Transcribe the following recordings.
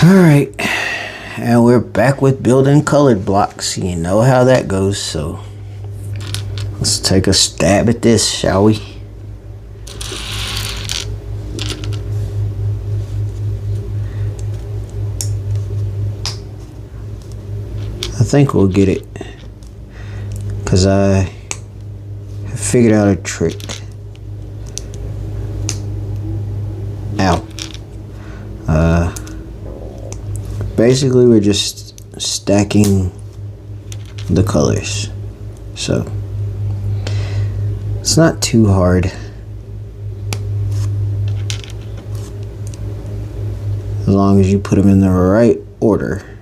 Alright, and we're back with building colored blocks. You know how that goes, so let's take a stab at this, shall we? I think we'll get it, because I have figured out a trick. Ow. Basically we're just stacking the colors, so it's not too hard as long as you put them in the right order.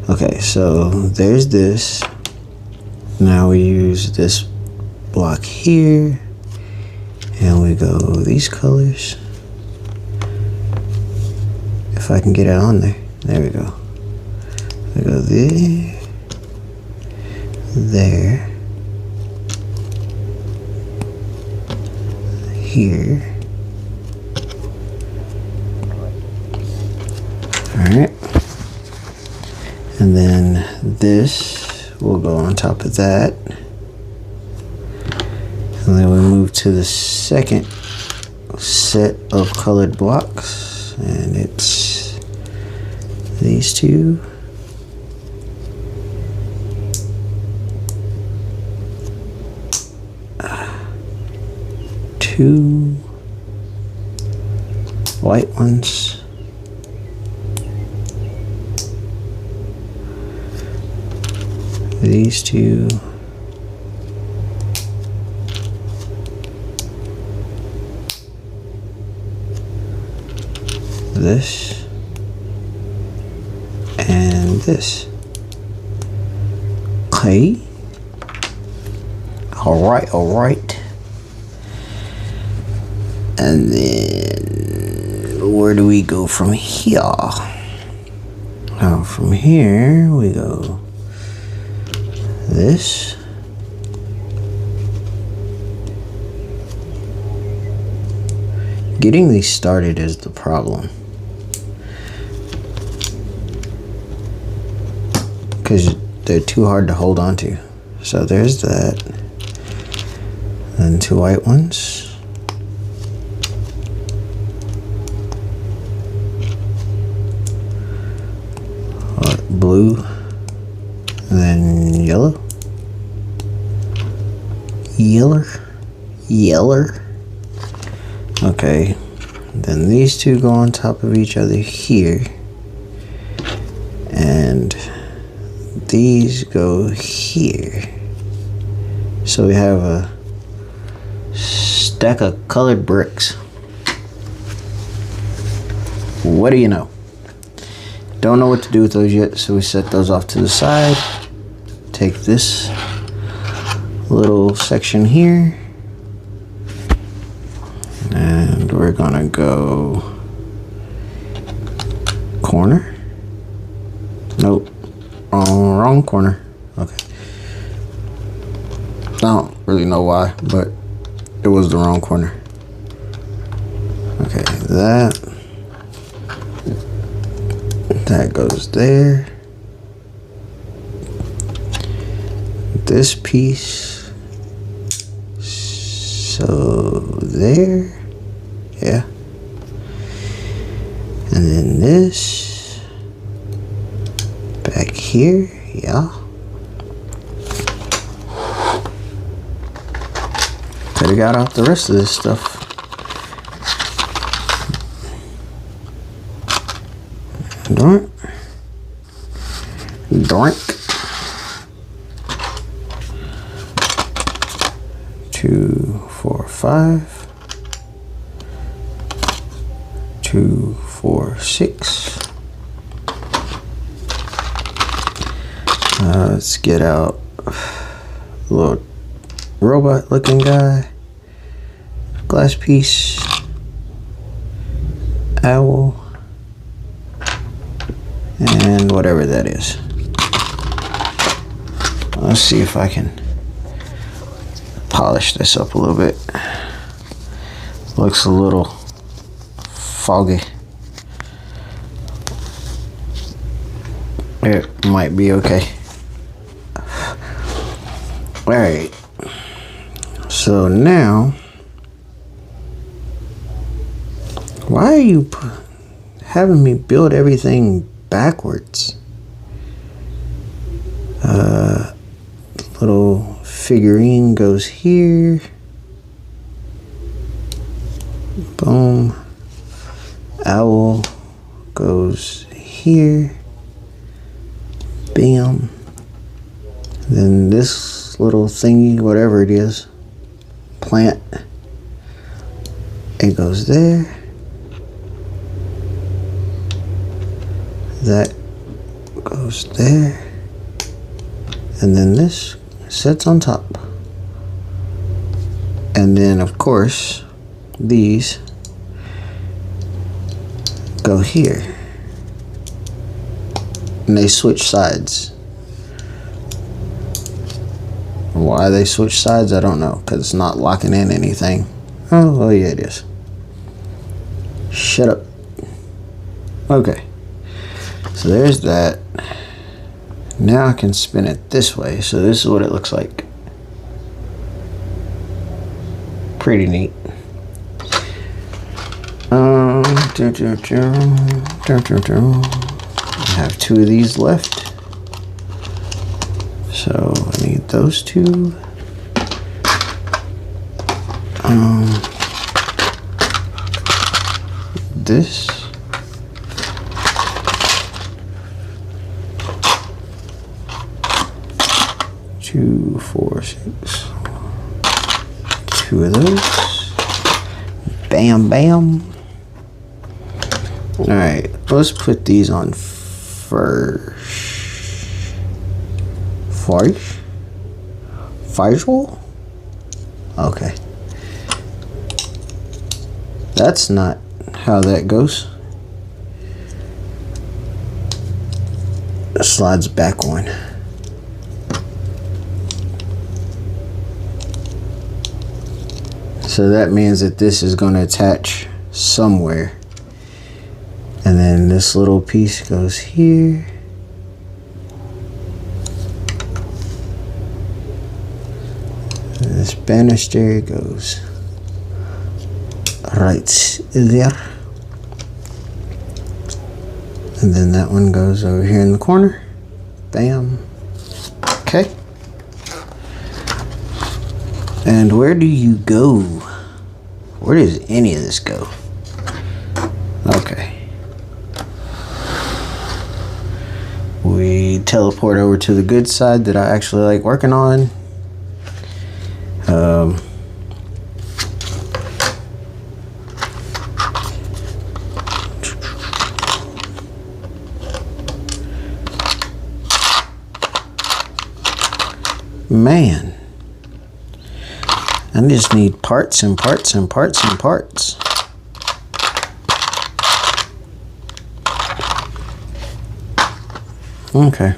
Okay, so there's this. Now we use this block here and we go these colors. If I can get it on there. There we go. We go there, there, here. Alright. And then this will go on top of that. And then we move to the second set of colored blocks. And it's these two. Two white ones. These two. This. And this. Okay. Alright. And then where do we go from here? Oh, from here we go this. Getting these started is the problem, because they're too hard to hold on to. So there's that. Then two white ones. Blue. And then yellow. Yeller. Okay. Then these two go on top of each other here. And these go here. So we have a stack of colored bricks. What do you know? Don't know what to do with those yet, so we set those off to the side. Take this little section here. And we're gonna go corner. Nope. Wrong corner. Okay. I don't really know why, but it was the wrong corner. Okay, that goes there. This piece. So there. Yeah. And then this. Back here. Yeah. Could have got out the rest of this stuff. Doink. 2, 4, 5. 2, 4, 6. Let's get out a little robot looking guy. Glass piece. Owl. And whatever that is. Let's see if I can polish this up a little bit. Looks a little foggy. It might be okay. Alright. So now, why are you having me build everything backwards? Little figurine goes here. Boom. Owl goes here. Bam. Then this little thingy, whatever it is, plant, it goes there. That goes there. And then this sits on top. And then, of course, these go here. And they switch sides. Why they switch sides, I don't know, because it's not locking in anything. Oh, well, yeah, it is. Shut up. Okay. So there's that. Now I can spin it this way. So this is what it looks like. Pretty neat. I have 2 of these left. So I need those 2. This. 2, 4, 6. 2 of those. Bam, bam. Alright, let's put these on first. Facial? Okay. That's not how that goes. It slides back on. So that means that this is going to attach somewhere. And then this little piece goes here. And this banister goes right there. And then that one goes over here in the corner. Bam. Okay. And where do you go? Where does any of this go? Okay. We teleport over to the good side that I actually like working on. Man. I just need parts and parts and parts and parts. Okay.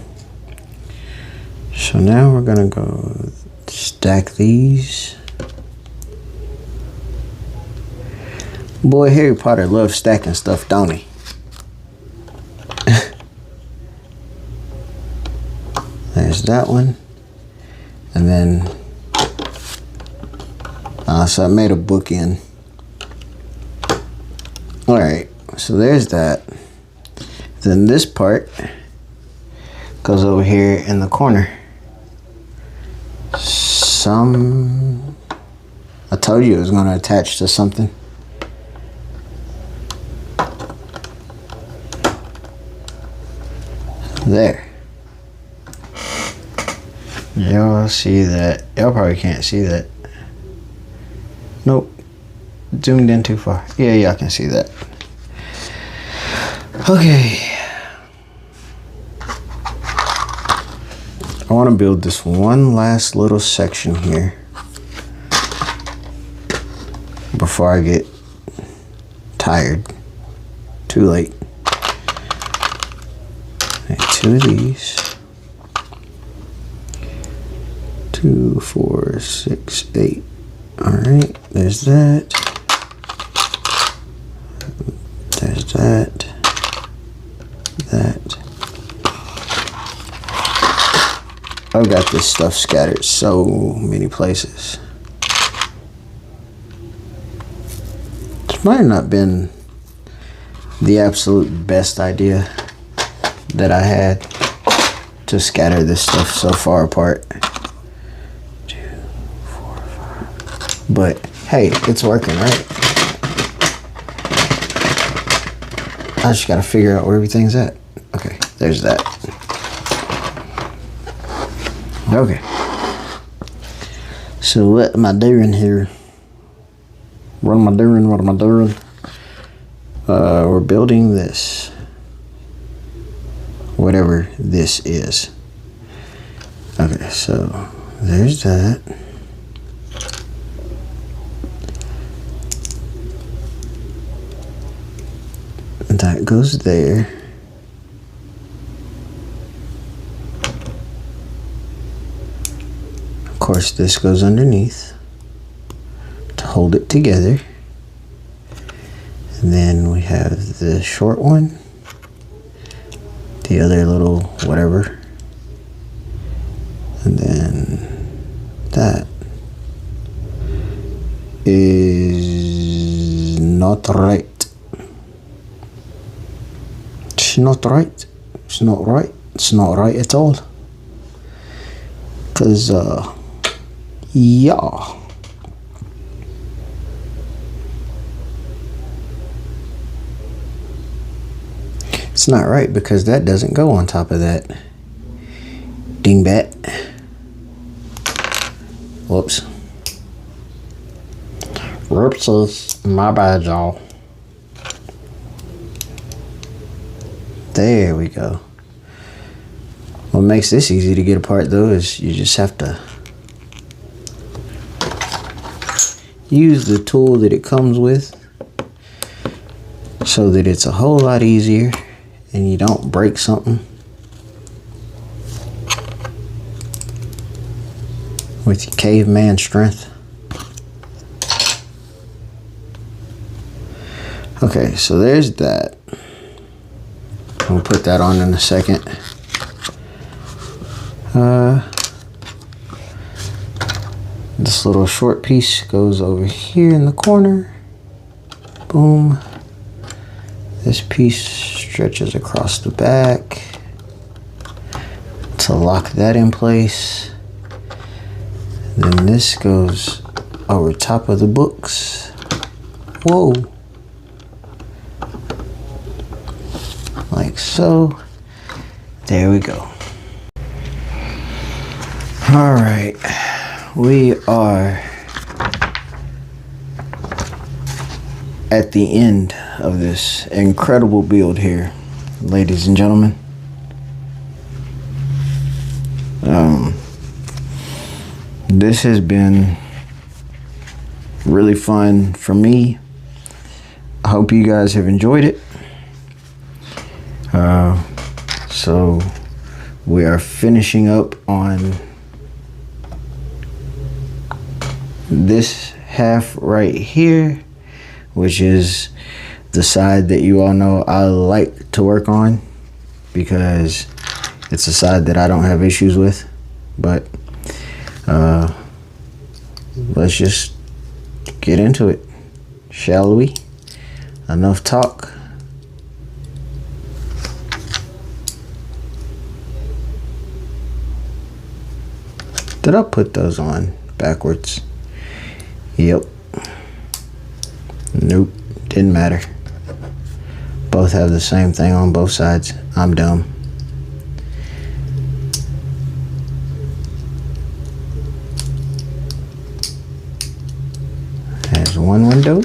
So now we're gonna go stack these. Boy, Harry Potter loves stacking stuff, don't he? There's that one. And then so I made a bookend. Alright, so there's that. Then this part goes over here in the corner. I told you it was going to attach to something. There. Y'all see that? Y'all probably can't see that. Nope. Zoomed in too far. Yeah, y'all can see that. Okay. I want to build this one last little section here before I get tired. Too late. Make 2 of these. 2, 4, 6, 8. Alright, there's that. There's that. That. I've got this stuff scattered so many places. This might have not been the absolute best idea that I had to scatter this stuff so far apart. 2, 4, 5. But hey, it's working, right? I just gotta figure out where everything's at. Okay, there's that. Okay. So what am I doing here? What am I doing? What am I doing? We're building this. Whatever this is. Okay, so there's that. That goes there. Of course, this goes underneath to hold it together. And then we have the short one, the other little whatever, and then that is not right. It's not right. It's not right. It's not right at all. Cause yeah. It's not right because that doesn't go on top of that. Dingbat. Whoops. Whoopsies. My bad, y'all. There we go. What makes this easy to get apart though is you just have to use the tool that it comes with so that it's a whole lot easier and you don't break something with your caveman strength. Okay, so there's that. We'll put that on in a second. This little short piece goes over here in the corner. Boom. This piece stretches across the back to lock that in place. Then this goes over top of the books. Whoa. Like so. There we go. All right. We are at the end of this incredible build here, ladies and gentlemen. This has been really fun for me. I hope you guys have enjoyed it. So we are finishing up on this half right here, which is the side that you all know I like to work on because it's a side that I don't have issues with. But let's just get into it, shall we? Enough talk. Did I put those on backwards? Yep. Nope. Didn't matter. Both have the same thing on both sides. I'm dumb. There's one window.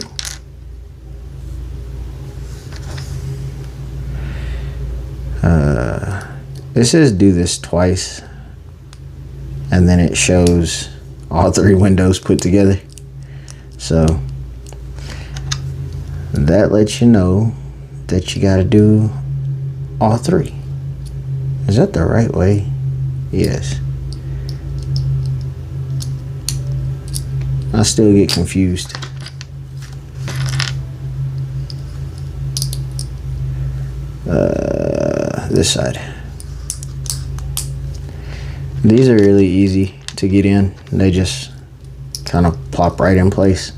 It says do this twice, and then it shows all three windows put together. So that lets you know that you gotta do all three. Is that the right way? Yes. I still get confused. This side. These are really easy to get in. They just kind of plop right in place.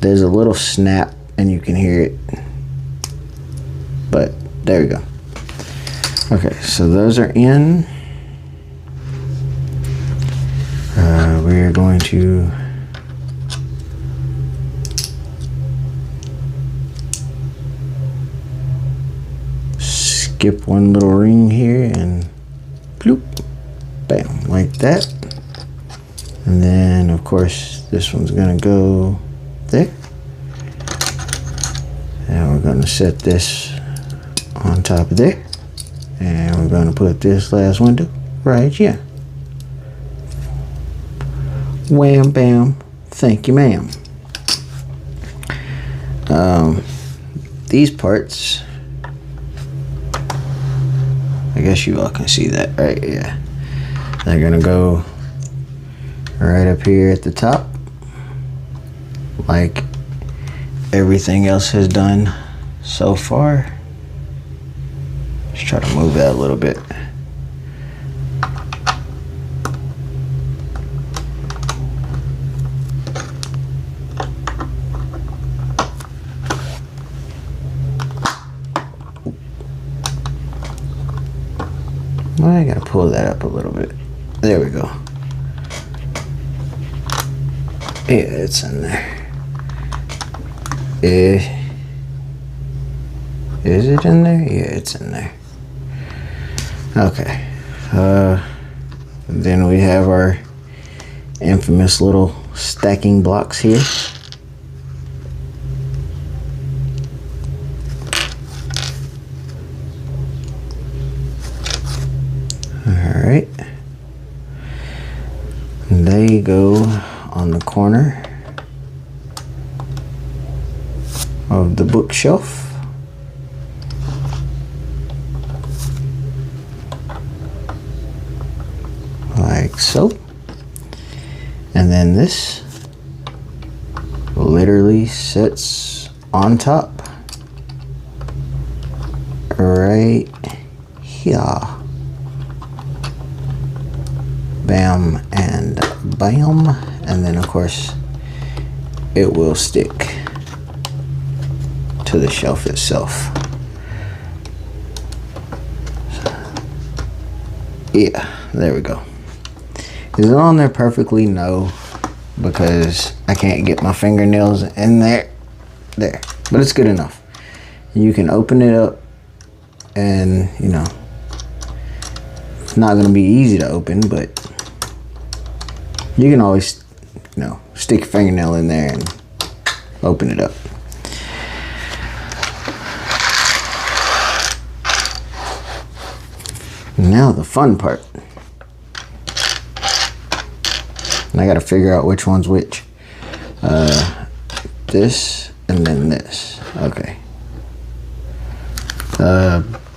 There's a little snap and you can hear it, but there we go. Okay, so those are in. We're going to skip one little ring here and bloop, bam, like that. And then of course this one's gonna go there. And we're gonna set this on top of there. And we're gonna put this last window right here. Wham bam, thank you ma'am. These parts, I guess you all can see that, right? Yeah. They're gonna go right up here at the top, like everything else has done so far. Let's try to move that a little bit. I gotta pull that up a little bit. There we go. Yeah, it's in there. Is it in there? Yeah, it's in there. Okay. Then we have our infamous little stacking blocks here. Alright. They go on the corner of the bookshelf. Like so. And then this literally sits on top right here. Bam and bam, and then of course it will stick to the shelf itself. Yeah, there we go. Is it on there perfectly? No, because I can't get my fingernails in there. There, but it's good enough. You can open it up, and you know, it's not gonna be easy to open, but you can always, you know, stick your fingernail in there and open it up. Now the fun part. And I gotta figure out which one's which. This and then this. Okay.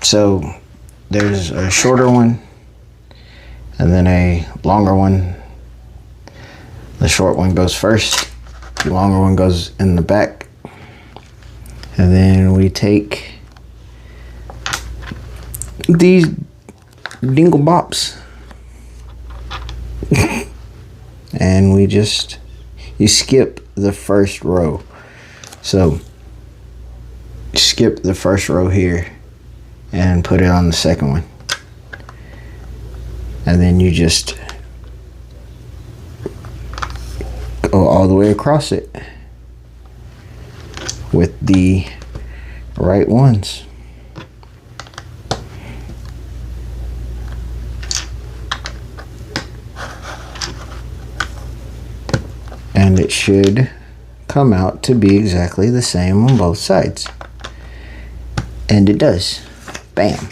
So there's a shorter one and then a longer one. The short one goes first, the longer one goes in the back. And then we take these dingle bops and you skip the first row. So skip the first row here and put it on the second one. And then you just go all the way across it with the right ones. And it should come out to be exactly the same on both sides. And it does. Bam.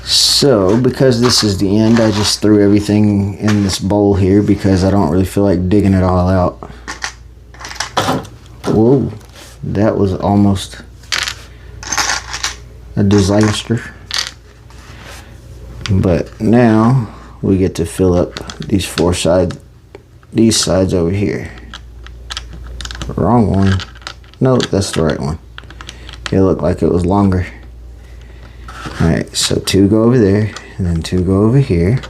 So, because this is the end, I just threw everything in this bowl here because I don't really feel like digging it all out. Whoa, that was almost a disaster. But now we get to fill up these these sides over here. Wrong one. No, that's the right one. It looked like it was longer. Alright, so 2 go over there, and then 2 go over here.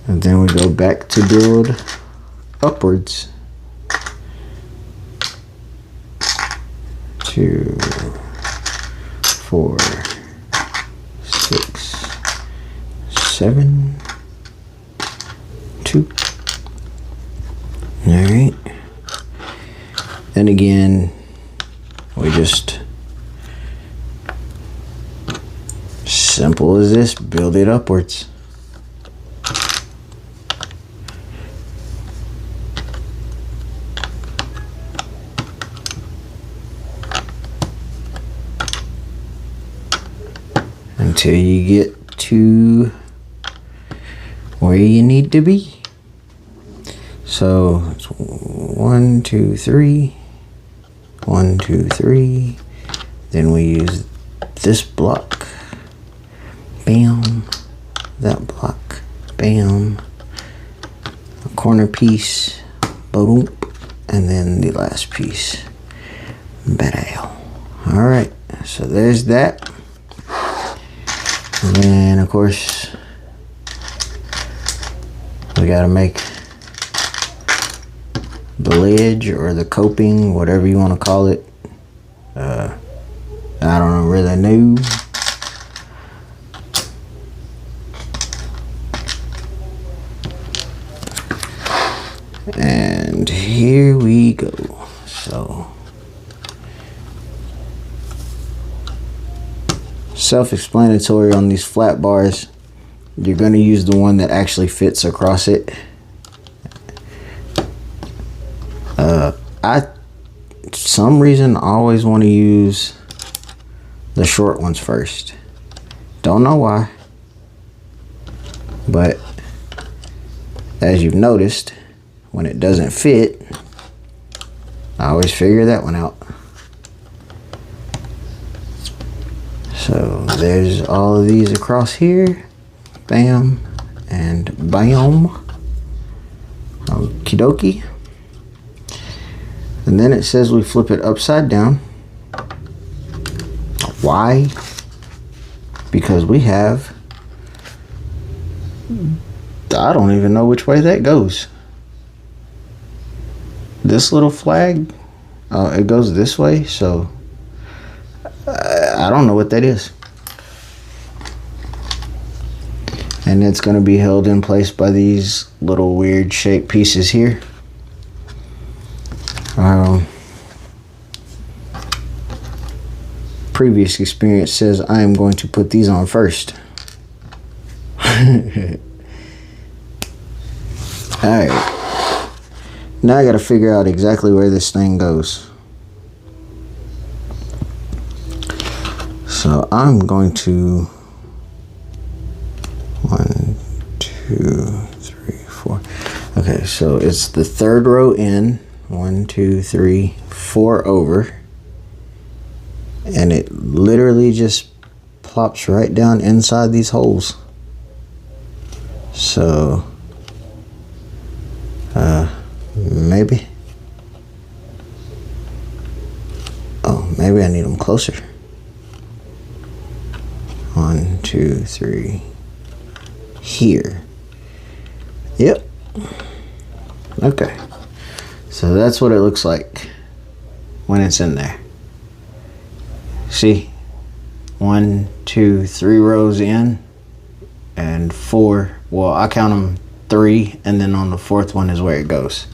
And then we go back to build upwards. 2, 4, 6, 7, 2. Alright. Then again, we just, simple as this, build it upwards. Until you get to where you need to be. So it's 1, 2, 3, 1, 2, 3. Then we use this block, bam, that block, bam, a corner piece, boom, and then the last piece, bam. All right, so there's that. And then of course we gotta make the ledge or the coping, whatever you want to call it. I don't really know. And here we go. So self-explanatory on these flat bars. You're going to use the one that actually fits across it. I some reason always want to use the short ones first. Don't know why, but as you've noticed, when it doesn't fit, I always figure that one out. So there's all of these across here, bam and bam. Okie dokie. And then it says we flip it upside down. Why? Because we have, I don't even know which way that goes. This little flag, it goes this way, so I don't know what that is. And it's going to be held in place by these little weird shaped pieces here. Previous experience says I am going to put these on first. Alright. Now I got to figure out exactly where this thing goes. So I'm going to 1, 2, 3, 4. Okay, so it's the third row in. 1, 2, 3, 4 over. And it literally just plops right down inside these holes. So maybe. Oh, maybe I need them closer. 1, 2, 3. Here. Yep. Okay. So that's what it looks like when it's in there. See? 1, 2, 3 rows in and 4. Well, I count them 3, and then on the 4th one is where it goes.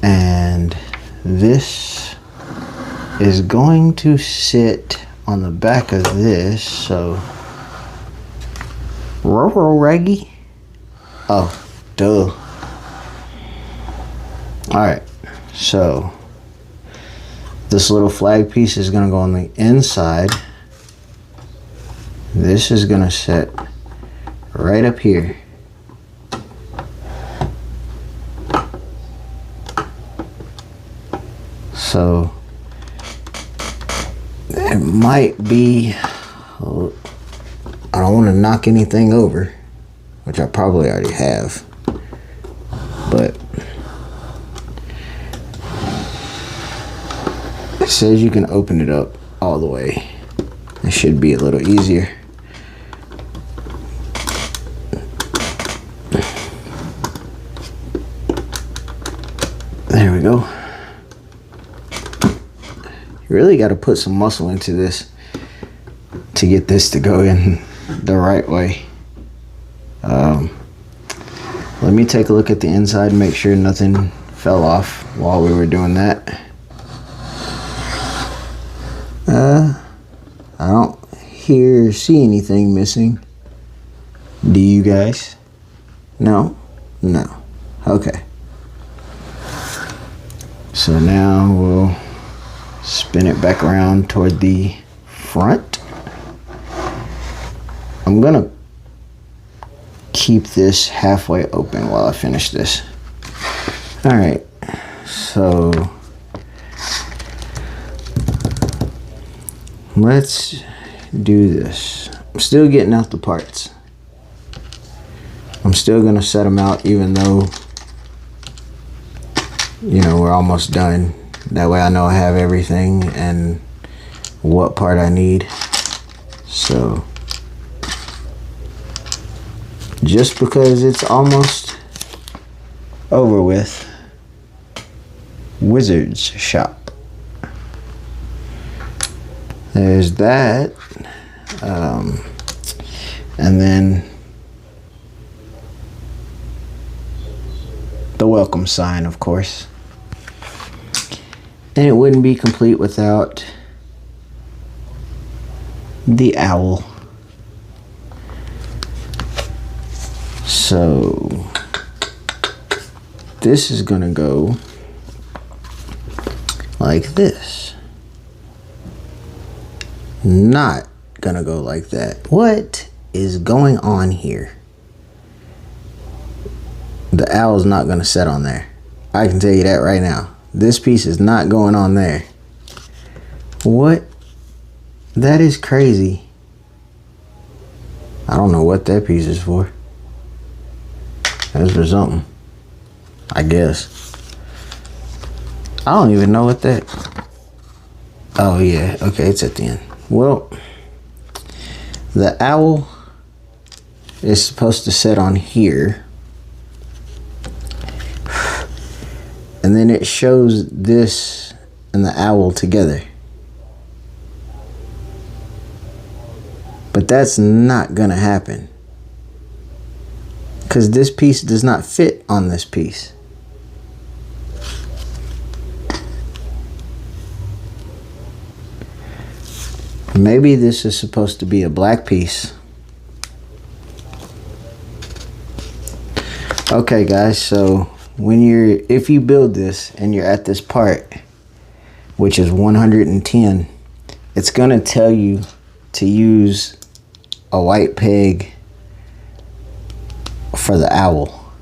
And this is going to sit on the back of this, so raggy. Oh, duh. Alright, so this little flag piece is going to go on the inside. This is going to sit right up here. So it might be, I don't want to knock anything over, which I probably already have, but it says you can open it up all the way. It should be a little easier. There we go. You really got to put some muscle into this to get this to go in the right way. Let me take a look at the inside and make sure nothing fell off while we were doing that. I don't see anything missing. Do you guys? No? No. Okay. So now we'll spin it back around toward the front. I'm gonna keep this halfway open while I finish this. All right, so let's do this. I'm still getting out the parts. I'm still gonna set them out even though, you know, we're almost done. That way I know I have everything and what part I need. So just because it's almost over with, Wizard's Shop. There's that. And then the welcome sign, of course. And it wouldn't be complete without the owl. So this is gonna go like this. Not gonna go like that. What is going on here? The owl's not gonna set on there. I can tell you that right now. This piece is not going on there. What? That is crazy. I don't know what that piece is for. That's for something, I guess. I don't even know what that. Oh yeah, okay, it's at the end. Well, the owl is supposed to sit on here. And then it shows this and the owl together. But that's not gonna happen, because this piece does not fit on this piece. Maybe this is supposed to be a black piece. Okay guys, so if you build this and you're at this part, which is 110, it's gonna tell you to use a white peg for the owl.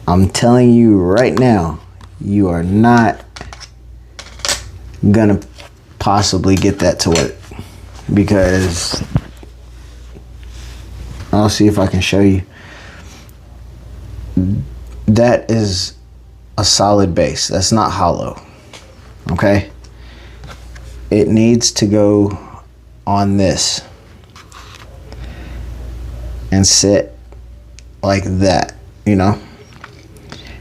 I'm telling you right now, you are not gonna possibly get that to work, because I'll see if I can show you. That is a solid base. That's not hollow. Okay? It needs to go on this and sit like that, you know?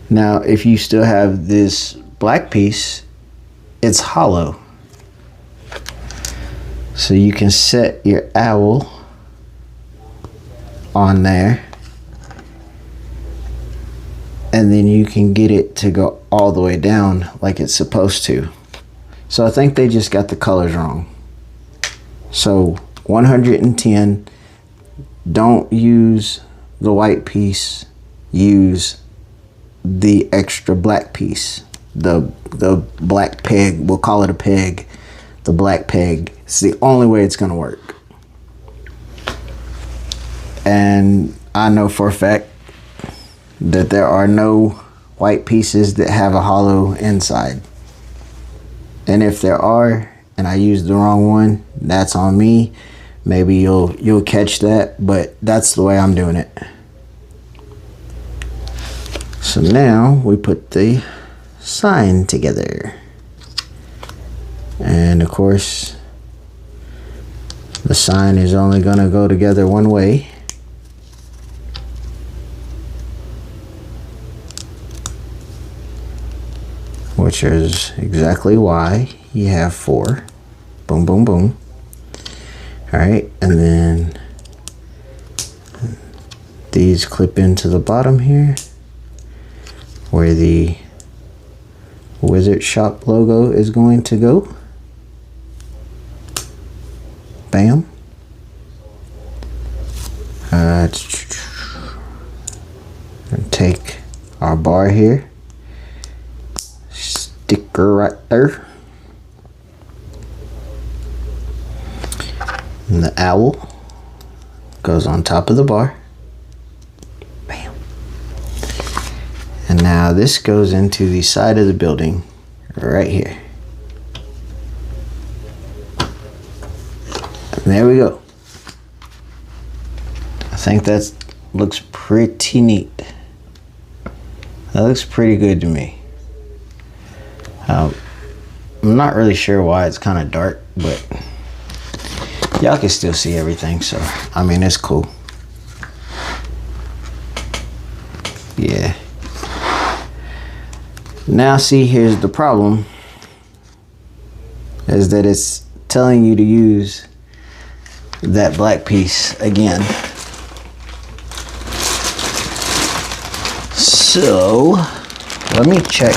Now, if you still have this black piece, it's hollow. So you can set your owl on there, and then you can get it to go all the way down like it's supposed to. So I think they just got the colors wrong. So 110, don't use the white piece, use the extra black piece, the black peg. We'll call it a peg. The black peg. It's the only way it's gonna work. And I know for a fact that there are no white pieces that have a hollow inside. And if there are, and I used the wrong one, that's on me. Maybe you'll catch that, but that's the way I'm doing it. So now we put the sign together. And of course, the sign is only going to go together one way. Which is exactly why you have 4. Boom, boom, boom. Alright, and then these clip into the bottom here, where the Wizard Shop logo is going to go. Bam. And take our bar here, sticker right there, and the owl goes on top of the bar. Bam. And now this goes into the side of the building right here. And there we go. I think that looks pretty neat. That looks pretty good to me. I'm not really sure why it's kind of dark, but y'all can still see everything, so I mean, it's cool. Yeah. Now see, here's the problem, is that it's telling you to use that black piece again. So let me check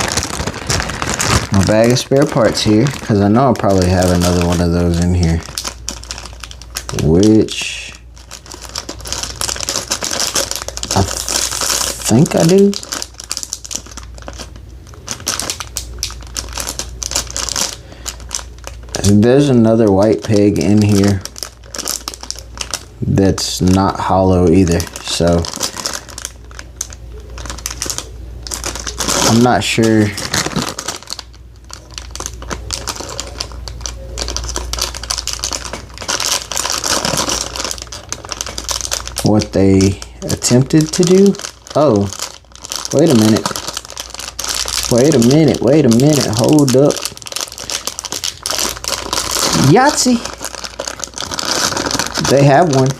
my bag of spare parts here, because I know I'll probably have another one of those in here, which I think I do. There's another white peg in here that's not hollow either, so I'm not sure what they attempted to do. Oh, wait a minute. Hold up. Yahtzee. They have one,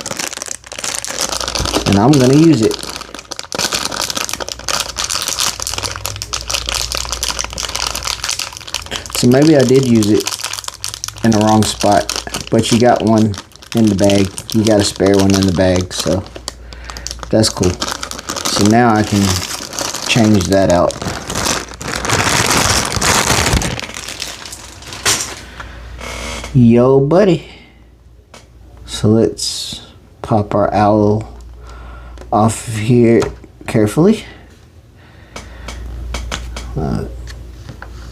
and I'm gonna use it. So maybe I did use it in the wrong spot, but you got one in the bag. You got a spare one in the bag, so that's cool. So now I can change that out. Yo, buddy. So let's pop our owl off of here carefully.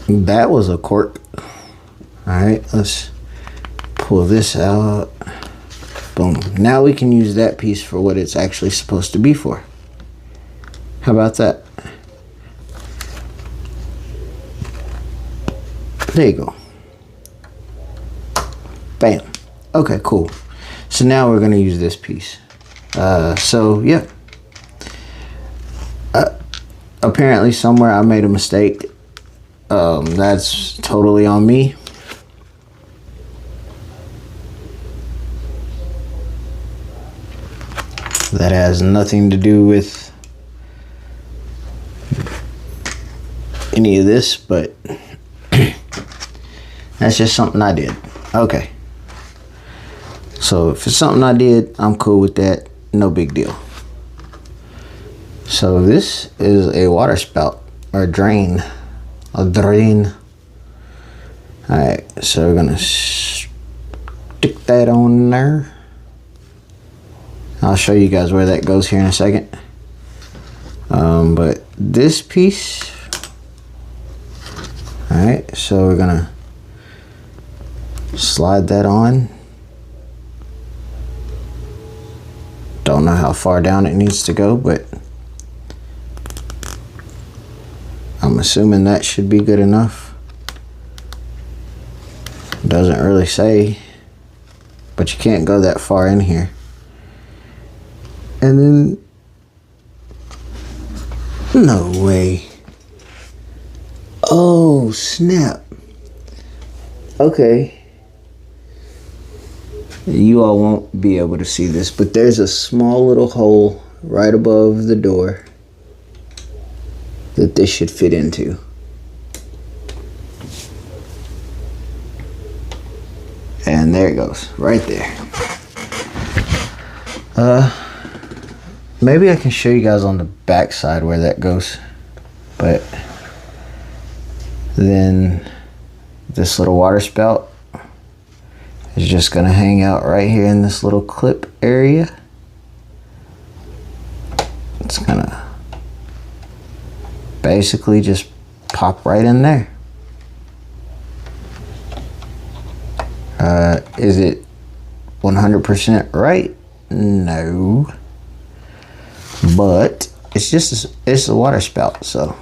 That was a cork. Alright, let's pull this out. Boom. Now we can use that piece for what it's actually supposed to be for. How about that? There you go. Bam. Okay, cool. So now we're going to use this piece. So, yeah. Apparently somewhere I made a mistake. That's totally on me. That has nothing to do with any of this, but that's just something I did. Okay. So if it's something I did, I'm cool with that. No big deal. So this is a water spout, or drain. A drain. Alright, so we're gonna stick that on there. I'll show you guys where that goes here in a second. But this piece, alright, so we're gonna slide that on. Don't know how far down it needs to go, but I'm assuming that should be good enough. Doesn't really say, but you can't go that far in here. And then, no way. Oh, snap. Okay. You all won't be able to see this, but there's a small little hole right above the door that this should fit into. And there it goes, right there. Maybe I can show you guys on the back side where that goes. But then this little water spout is just gonna hang out right here in this little clip area. It's gonna basically just pop right in there. Is it 100% right? No. But it's a water spout, so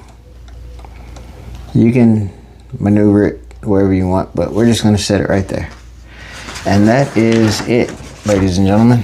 you can maneuver it wherever you want, but we're just gonna set it right there. And that is it, ladies and gentlemen.